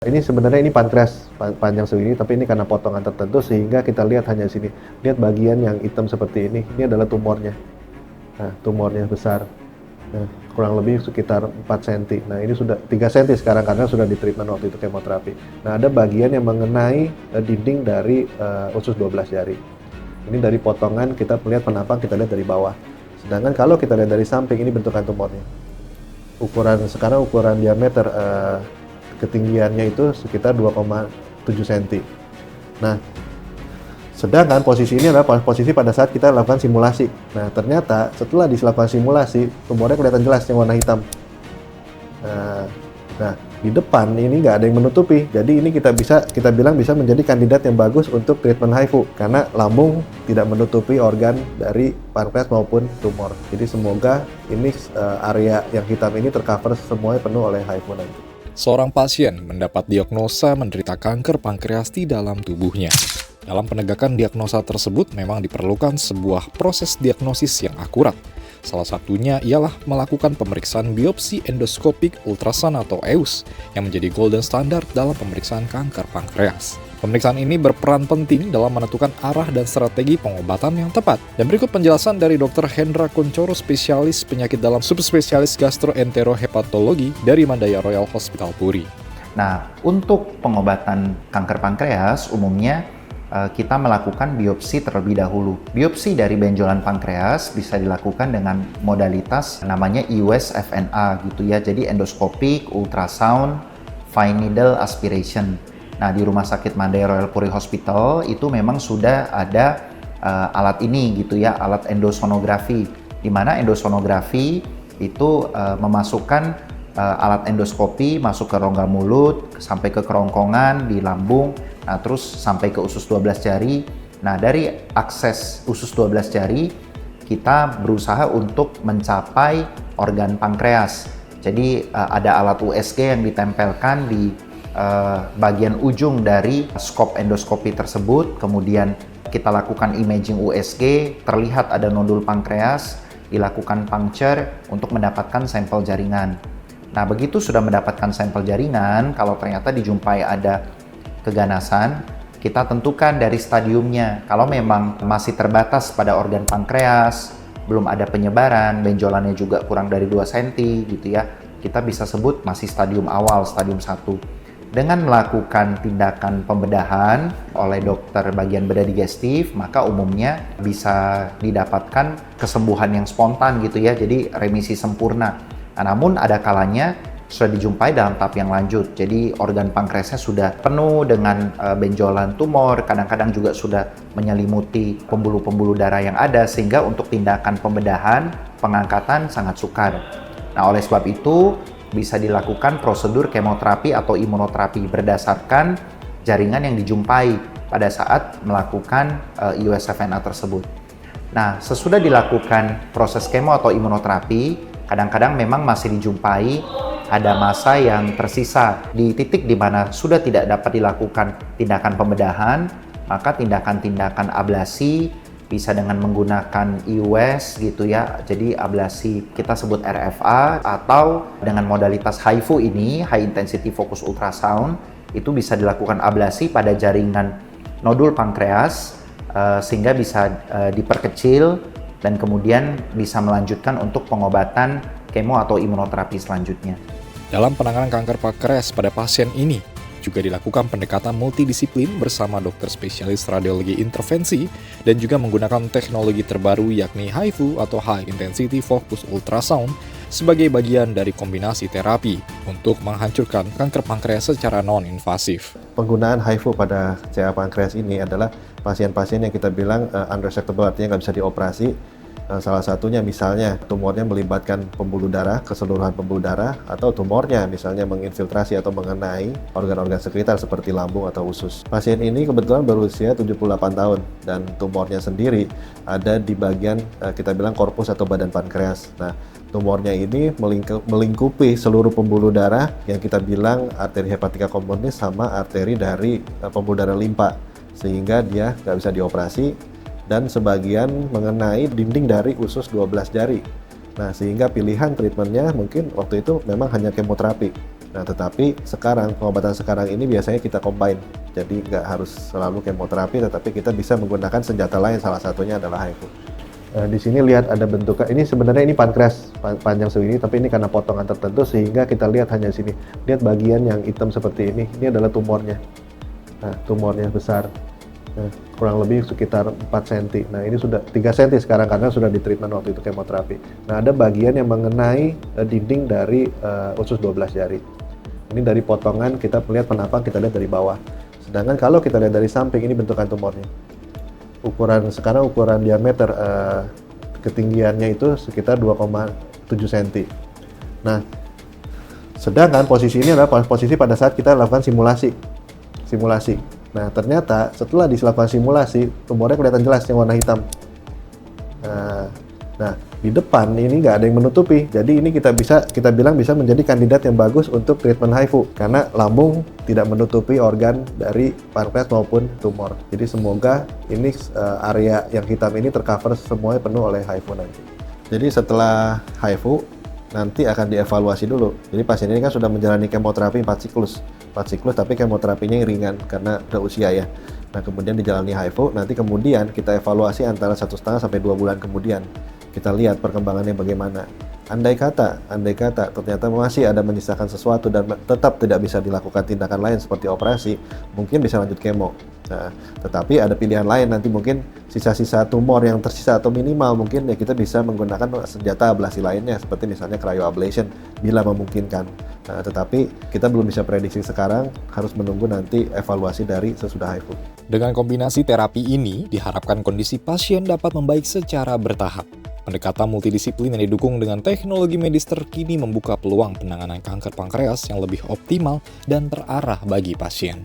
Ini sebenarnya ini pankreas panjang segini, tapi ini karena potongan tertentu sehingga kita lihat hanya di sini. Lihat bagian yang hitam seperti ini adalah tumornya. Nah, tumornya besar. Nah, kurang lebih sekitar 4 cm. Nah, ini sudah 3 cm sekarang karena sudah di treatment waktu itu kemoterapi. Nah, ada bagian yang mengenai dinding dari usus 12 jari. Ini dari potongan kita melihat penampang, kita lihat dari bawah. Sedangkan kalau kita lihat dari samping, ini bentukan tumornya. Ukuran diameter ketinggiannya itu sekitar 2,7 cm. Nah, sedangkan posisi ini adalah posisi pada saat kita lakukan simulasi. Nah, ternyata setelah dilakukan simulasi, tumornya kelihatan jelas yang warna hitam. Nah, di depan ini nggak ada yang menutupi. Jadi ini kita bilang bisa menjadi kandidat yang bagus untuk treatment HIFU karena lambung tidak menutupi organ dari pankreas maupun tumor. Jadi semoga ini area yang hitam ini tercover semuanya penuh oleh HIFU nanti. Seorang pasien mendapat diagnosa menderita kanker pankreas di dalam tubuhnya. Dalam penegakan diagnosa tersebut memang diperlukan sebuah proses diagnosis yang akurat. Salah satunya ialah melakukan pemeriksaan biopsi endoskopik ultrasound atau EUS yang menjadi golden standard dalam pemeriksaan kanker pankreas. Pemeriksaan ini berperan penting dalam menentukan arah dan strategi pengobatan yang tepat. Dan berikut penjelasan dari Dr. Hendra Kuncoro, spesialis penyakit dalam subspesialis gastroenterohepatologi dari Mandaya Royal Hospital Puri. Nah, untuk pengobatan kanker pankreas umumnya kita melakukan biopsi terlebih dahulu. Biopsi dari benjolan pankreas bisa dilakukan dengan modalitas namanya EUS FNA gitu ya. Jadi endoskopik, ultrasound, fine needle aspiration. Nah, di Rumah Sakit Mandaya Royal Puri Hospital itu memang sudah ada alat ini gitu ya, alat endosonografi. Di mana endosonografi itu memasukkan alat endoskopi masuk ke rongga mulut, sampai ke kerongkongan di lambung, nah terus sampai ke usus 12 jari. Nah, dari akses usus 12 jari, kita berusaha untuk mencapai organ pankreas. Jadi ada alat USG yang ditempelkan di bagian ujung dari skop endoskopi tersebut, kemudian kita lakukan imaging USG, terlihat ada nodul pankreas, dilakukan puncture untuk mendapatkan sampel jaringan. Nah, begitu sudah mendapatkan sampel jaringan, kalau ternyata dijumpai ada keganasan, kita tentukan dari stadiumnya. Kalau memang masih terbatas pada organ pankreas, belum ada penyebaran, benjolannya juga kurang dari 2 cm gitu ya, kita bisa sebut masih stadium awal, stadium 1. Dengan melakukan tindakan pembedahan oleh dokter bagian bedah digestif, maka umumnya bisa didapatkan kesembuhan yang spontan gitu ya, jadi remisi sempurna. Nah, namun ada kalanya sudah dijumpai dalam tahap yang lanjut, jadi organ pankreasnya sudah penuh dengan benjolan tumor, kadang-kadang juga sudah menyelimuti pembuluh-pembuluh darah yang ada, sehingga untuk tindakan pembedahan, pengangkatan sangat sukar. Nah, oleh sebab itu bisa dilakukan prosedur kemoterapi atau imunoterapi berdasarkan jaringan yang dijumpai pada saat melakukan EUS FNA tersebut. Nah, sesudah dilakukan proses kemo atau imunoterapi, kadang-kadang memang masih dijumpai ada massa yang tersisa di titik di mana sudah tidak dapat dilakukan tindakan pembedahan, maka tindakan-tindakan ablasi bisa dengan menggunakan EUS gitu ya, jadi ablasi kita sebut RFA, atau dengan modalitas HIFU ini, High Intensity Focus Ultrasound, itu bisa dilakukan ablasi pada jaringan nodul pankreas sehingga bisa diperkecil dan kemudian bisa melanjutkan untuk pengobatan kemo atau imunoterapi selanjutnya. Dalam penanganan kanker pankreas pada pasien ini, juga dilakukan pendekatan multidisiplin bersama dokter spesialis radiologi intervensi dan juga menggunakan teknologi terbaru yakni HIFU atau High Intensity Focus Ultrasound sebagai bagian dari kombinasi terapi untuk menghancurkan kanker pankreas secara non-invasif. Penggunaan HIFU pada CA pankreas ini adalah pasien-pasien yang kita bilang unresectable, artinya nggak bisa dioperasi. Salah satunya misalnya tumornya melibatkan pembuluh darah, keseluruhan pembuluh darah, atau tumornya misalnya menginfiltrasi atau mengenai organ-organ sekitar seperti lambung atau usus. Pasien ini kebetulan berusia 78 tahun dan tumornya sendiri ada di bagian kita bilang korpus atau badan pankreas. Nah, tumornya ini melingkupi seluruh pembuluh darah yang kita bilang arteri hepatika communis sama arteri dari pembuluh darah limpa, sehingga dia nggak bisa dioperasi dan sebagian mengenai dinding dari usus 12 jari. Nah, sehingga pilihan treatmentnya mungkin waktu itu memang hanya kemoterapi. Nah, tetapi sekarang pengobatan sekarang ini biasanya kita combine. Jadi nggak harus selalu kemoterapi, tetapi kita bisa menggunakan senjata lain, salah satunya adalah HIFU. Di sini lihat ada bentuknya, ini sebenarnya ini pankreas panjang segini, tapi ini karena potongan tertentu sehingga kita lihat hanya sini. Lihat bagian yang hitam seperti ini adalah tumornya. Nah, tumornya besar. Nah, kurang lebih sekitar 4 cm. Nah, ini sudah 3 cm sekarang karena sudah di treatment waktu itu kemoterapi. Nah, ada bagian yang mengenai dinding dari usus 12 jari. Ini dari potongan kita melihat penampang, kita lihat dari bawah. Sedangkan kalau kita lihat dari samping, ini bentukan tumornya. Sekarang ukuran diameter ketinggiannya itu sekitar 2,7 cm. Nah, sedangkan posisi ini adalah posisi pada saat kita lakukan simulasi. Nah, ternyata setelah dilakukan simulasi, tumornya kelihatan jelas yang warna hitam. Nah, di depan ini nggak ada yang menutupi. Jadi ini kita bilang bisa menjadi kandidat yang bagus untuk treatment HIFU karena lambung tidak menutupi organ dari pankreas maupun tumor. Jadi semoga ini area yang hitam ini tercover semuanya penuh oleh HIFU nanti. Jadi setelah HIFU nanti akan dievaluasi dulu. Jadi pasien ini kan sudah menjalani kemoterapi 4 siklus tapi kemoterapinya yang ringan karena udah usia ya. Nah, kemudian dijalani HIFU, nanti kemudian kita evaluasi antara 1,5 sampai 2 bulan kemudian. Kita lihat perkembangannya bagaimana. Andai kata ternyata masih ada menyisakan sesuatu dan tetap tidak bisa dilakukan tindakan lain seperti operasi, mungkin bisa lanjut kemo. Nah, tetapi ada pilihan lain, nanti mungkin sisa-sisa tumor yang tersisa atau minimal mungkin ya kita bisa menggunakan senjata ablasi lainnya seperti misalnya cryoablation bila memungkinkan. Nah, tetapi kita belum bisa prediksi sekarang, harus menunggu nanti evaluasi dari sesudah HIFU. Dengan kombinasi terapi ini, diharapkan kondisi pasien dapat membaik secara bertahap. Pendekatan multidisiplin yang didukung dengan teknologi medis terkini membuka peluang penanganan kanker pankreas yang lebih optimal dan terarah bagi pasien.